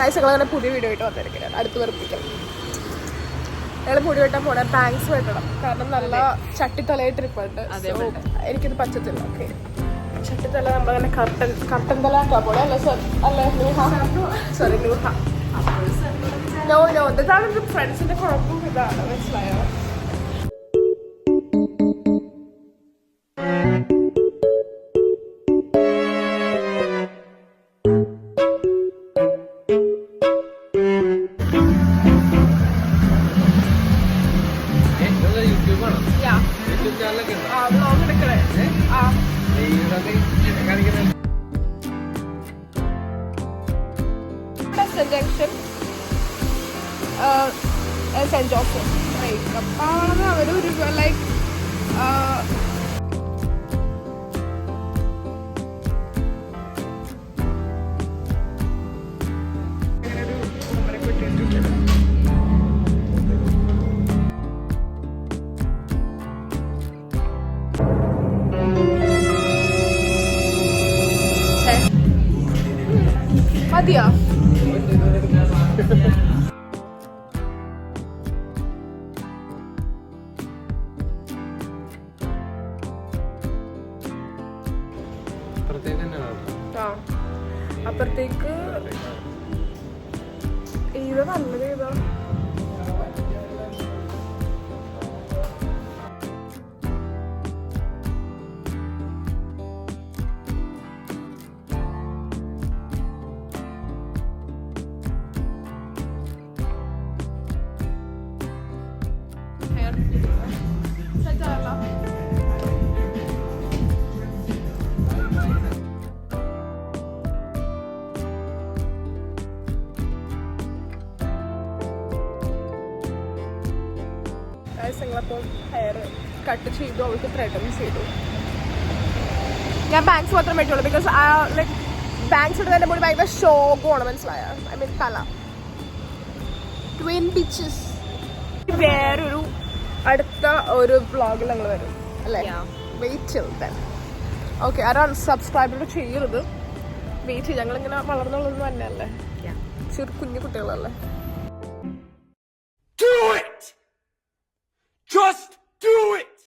അങ്ങനെ പുതിയ വീഡിയോ ആയിട്ട് വന്നിരിക്കുന്നത്. അടുത്ത് വെറുപ്പിക്കണം. ഞങ്ങൾ മുടി വെട്ടാൻ പോണേ, ബാങ്ക്സ് വെട്ടണം. കാരണം നല്ല ചട്ടിത്തലയായി ട്രിപ്പുണ്ട്. എനിക്കിത് പറ്റത്തില്ല. ഓക്കെ, ചട്ടിത്തല നമ്മളങ്ങനെ കർട്ടൻ തല ആക്കാൻ പോണേ. അല്ല സർ, അല്ല നൂഹ, സോറി നൂഹ. നോ ഇതാണ് ഇത്. ഫ്രണ്ട്സിന്റെ കുഴപ്പം ഇതാണ്, മനസ്സിലായോ? ജംഗ്ഷൻ സെന്റ് ജോസഫ് അപ്പാണെന്ന് അവരൊരു ലൈക്ക് മതിയോ? അപ്പുറത്തേക്ക് ഏതാ നല്ലത്? ഏതാ ഞങ്ങളപ്പോൾ ഹെയർ കട്ട് ചെയ്തു, അവൾക്ക് ത്രെഡും ചെയ്തു. ഞാൻ ബാങ്ക്സ് മാത്രം പറ്റുള്ളൂ. ബിക്കോസ് ലൈക്ക് ബാങ്ക്സ് ഇടുന്നതിൻ്റെ മുടി ഭയങ്കര ഷോകമാണ്, മനസ്സിലായ? ഐ മീൻ തല ട്വിൻ ബിച്ചസ്. വേറൊരു അടുത്ത ഒരു വ്ളോഗിൽ ഞങ്ങൾ വരും അല്ലേ? വെയിറ്റ് ചെയ്ത് ഓക്കെ. ആരാണ് സബ്സ്ക്രൈബർ ചെയ്യരുത്, വെയിറ്റ് ചെയ്യും. ഞങ്ങളിങ്ങനെ വളർന്നുള്ളതൊന്നും തന്നെയല്ലേ, ചെറു കുഞ്ഞു കുട്ടികളല്ലേ.